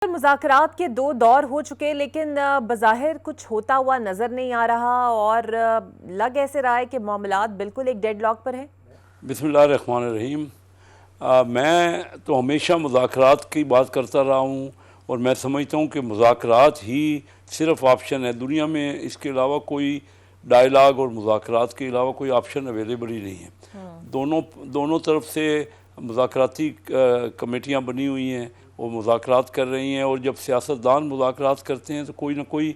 मुज़ाकरात के दो दौर हो चुके, लेकिन बज़ाहिर कुछ होता हुआ नज़र नहीं आ रहा और लग ऐसे रहा है कि मामलात बिल्कुल एक डेडलॉक पर है। बिस्मिल्लाहिर्रहमानिर्रहीम। मैं तो हमेशा मुज़ाकरात की बात करता रहा हूँ और मैं समझता हूँ कि मुज़ाकरात ही सिर्फ़ ऑप्शन है दुनिया में, इसके अलावा कोई डायलाग और मुज़ाकरात के अलावा कोई ऑप्शन अवेलेबल ही नहीं है। दोनों तरफ से मुज़ाकराती कमेटियाँ बनी हुई हैं, वो मुज़ाकरात कर रही हैं, और जब सियासतदान मुज़ाकरात करते हैं तो कोई ना कोई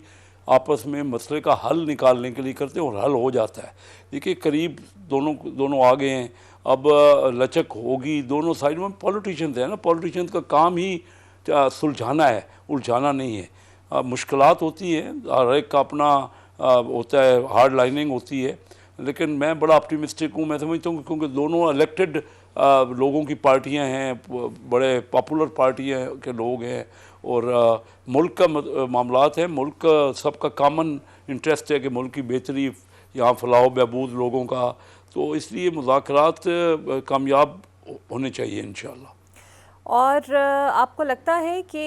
आपस में मसले का हल निकालने के लिए करते हैं और हल हो जाता है। देखिए, करीब दोनों आ गए हैं, अब लचक होगी। दोनों साइड में पॉलिटिशियंस हैं ना, पॉलिटिशियंस का काम ही सुलझाना है, उलझाना नहीं है। मुश्किलात होती हैं, हर एक का अपना होता है, हार्ड लाइनिंग होती है, लेकिन मैं बड़ा ऑप्टिमिस्टिक हूँ। मैं समझता हूँ क्योंकि दोनों इलेक्टेड लोगों की पार्टियां हैं, बड़े पॉपुलर पार्टियां के लोग हैं, और मुल्क का मामलात है। मुल्क सबका कॉमन इंटरेस्ट है कि मुल्क की बेहतरी, यहाँ फलाह बहबूद लोगों का, तो इसलिए मुज़ाकरात कामयाब होने चाहिए इंशाअल्लाह। और आपको लगता है कि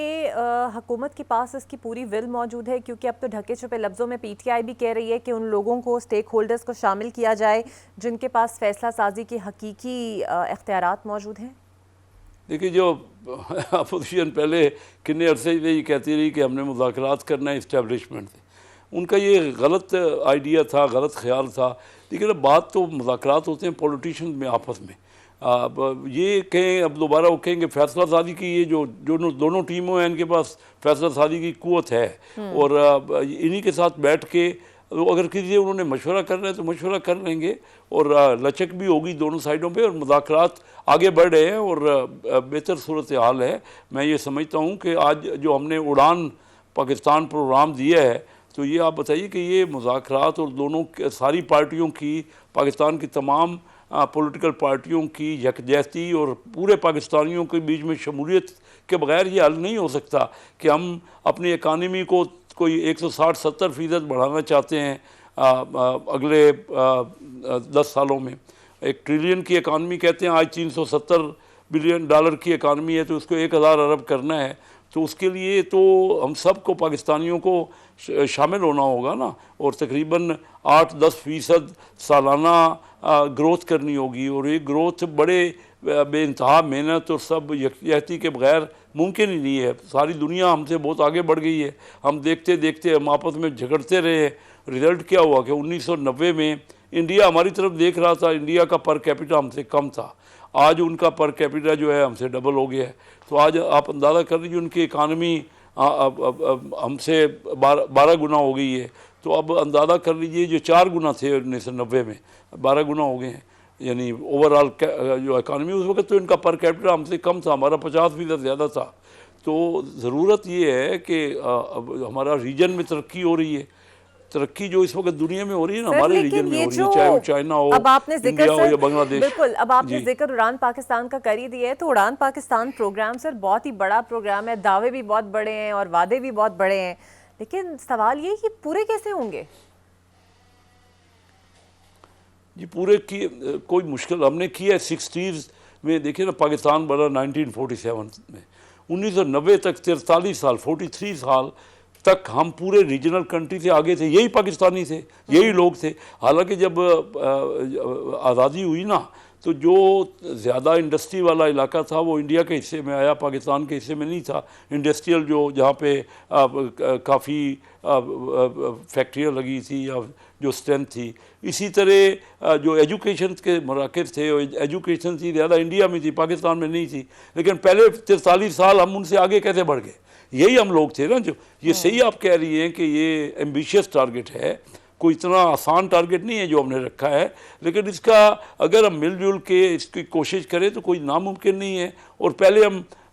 हुकूमत के पास इसकी पूरी विल मौजूद है? क्योंकि अब तो ढके छुपे लफ्ज़ों में पीटीआई भी कह रही है कि उन लोगों को, स्टेक होल्डर्स को शामिल किया जाए जिनके पास फैसला साजी की हकीकी इख्तियारात मौजूद हैं। देखिए, जो अपोजिशन पहले कितने अरसे से ये कहती रही कि हमने मुज़ाकरात करना है इस्टेब्लिशमेंट से, उनका ये गलत आइडिया था, गलत ख्याल था। लेकिन अब बात तो मुज़ाकरात होते हैं पॉलिटिशियन में आपस में। अब ये कहें, अब दोबारा वो कहेंगे फैसला साजी की, ये जो दोनों टीमों हैं, इनके पास फैसला साजी की कुव्वत है, और इन्हीं के साथ बैठ के अगर किसी से उन्होंने मशवरा करना है तो मशवरा कर लेंगे, और लचक भी होगी दोनों साइडों पे, और मुज़ाकरात आगे बढ़ रहे हैं और बेहतर सूरत हाल है। मैं ये समझता हूँ कि आज जो हमने उड़ान पाकिस्तान प्रोग्राम दिया है, तो ये आप बताइए कि ये मुज़ाकरात और दोनों सारी पार्टियों की, पाकिस्तान की तमाम पॉलिटिकल पार्टियों की यकजहती और पूरे पाकिस्तानियों के बीच में शमूलियत के बगैर ये हल नहीं हो सकता कि हम अपनी इकानमी को कोई 160-70% बढ़ाना चाहते हैं अगले 10 सालों में। 1 ट्रिलियन की इकानमी कहते हैं, आज 370 बिलियन डॉलर की इकानमी है, तो उसको 1000 अरब करना है। तो उसके लिए तो हम सब को, पाकिस्तानियों को शामिल होना होगा ना, और तकरीबन 8-10% सालाना ग्रोथ करनी होगी, और ये ग्रोथ बड़े बेइंतहा मेहनत और सब यकजहती के बगैर मुमकिन ही नहीं है। सारी दुनिया हमसे बहुत आगे बढ़ गई है, हम देखते देखते हम आपस में झगड़ते रहे। रिज़ल्ट क्या हुआ कि 1990 में इंडिया हमारी तरफ देख रहा था, इंडिया का पर कैपिटा हमसे कम था, आज उनका पर कैपिटा जो है हमसे डबल हो गया है। तो आज आप अंदाज़ा कर लीजिए, उनकी इकानमी हमसे 12 गुना हो गई है। तो अब अंदाज़ा कर लीजिए, जो 4 गुना थे 1990 में, 12 गुना हो गए हैं, यानी ओवरऑल जो इकानमी। उस वक्त तो इनका पर कैपिटा हमसे कम था, हमारा 50% ज़्यादा था। तो ज़रूरत ये है कि हमारा रीजन में तरक्की हो रही है। तरक्की जो इस वक्त दुनिया में हो रही है ना, हमारे रीजन में हो रही है, चाहे वो चाइना हो, इंडिया हो या बांग्लादेश। बिल्कुल, अब आपने जिक्र उड़ान पाकिस्तान का कर ही दिया है, तो उड़ान पाकिस्तान प्रोग्राम सर बहुत ही बड़ा प्रोग्राम है, दावे भी बहुत बड़े हैं और वादे भी बहुत बड़े हैं, लेकिन सवाल ये कि पूरे कैसे होंगे? जी, पूरे की कोई मुश्किल हमने किया है 60s में। देखिए ना, पाकिस्तान बना 1947 में, 1990 तक 43 साल, 43 साल तक हम पूरे रीजनल कंट्री से आगे थे, यही पाकिस्तानी थे, यही लोग थे। हालांकि जब आज़ादी हुई ना, तो जो ज़्यादा इंडस्ट्री वाला इलाका था वो इंडिया के हिस्से में आया, पाकिस्तान के हिस्से में नहीं था। इंडस्ट्रियल जो जहाँ पे काफ़ी फैक्ट्रियाँ लगी थी या जो स्ट्रेंथ थी, इसी तरह जो एजुकेशन के मराकज़ थे, एजुकेशन थी ज़्यादा इंडिया में थी, पाकिस्तान में नहीं थी। लेकिन पहले 43 साल हम उनसे आगे कैसे बढ़ गए? यही हम लोग थे ना। जो ये सही आप कह रही हैं कि ये एम्बिशियस टारगेट है, कोई इतना आसान टारगेट नहीं है जो हमने रखा है, लेकिन इसका अगर हम मिलजुल के इसकी कोशिश करें तो कोई नामुमकिन नहीं है। और पहले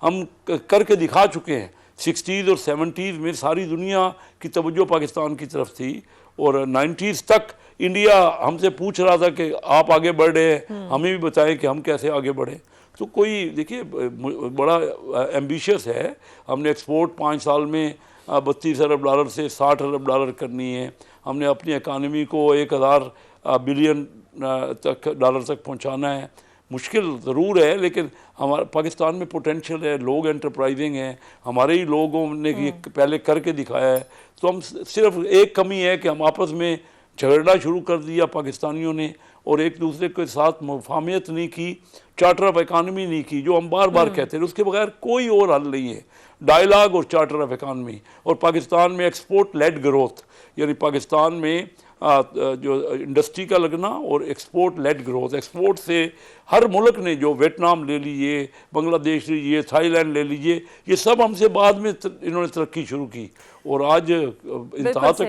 हम करके दिखा चुके हैं। 60s और 70s में सारी दुनिया की तवज्जो पाकिस्तान की तरफ थी, और 90s तक इंडिया हमसे पूछ रहा था कि आप आगे बढ़ रहे हैं, हमें भी बताएं कि हम कैसे आगे बढ़ें। तो कोई देखिए बड़ा एम्बिशियस है। हमने एक्सपोर्ट 5 साल में 32 अरब डॉलर से 60 अरब डॉलर करनी है। हमने अपनी इकानमी को 1000 बिलियन डॉलर तक पहुंचाना है। मुश्किल ज़रूर है, लेकिन हमारे पाकिस्तान में पोटेंशियल है, लोग एंटरप्राइजिंग हैं, हमारे ही लोगों ने ये पहले करके दिखाया है। तो हम सिर्फ एक कमी है कि हम आपस में झगड़ना शुरू कर दिया पाकिस्तानियों ने, और एक दूसरे के साथ मुफाहमत नहीं की, चार्टर ऑफ इकानमी नहीं की, जो हम बार बार कहते हैं। उसके बगैर कोई और हल नहीं है, डायलॉग और चार्टर ऑफ इकानमी। और पाकिस्तान में एक्सपोर्ट लेड ग्रोथ, यानी पाकिस्तान में जो इंडस्ट्री का लगना और एक्सपोर्ट लेड ग्रोथ। एक्सपोर्ट से हर मुल्क ने, जो वियतनाम ले लीजिए, बांग्लादेश ले लीजिए, थाईलैंड ले लीजिए, ये सब हमसे बाद में इन्होंने तरक्की शुरू की और आज इंतहा तक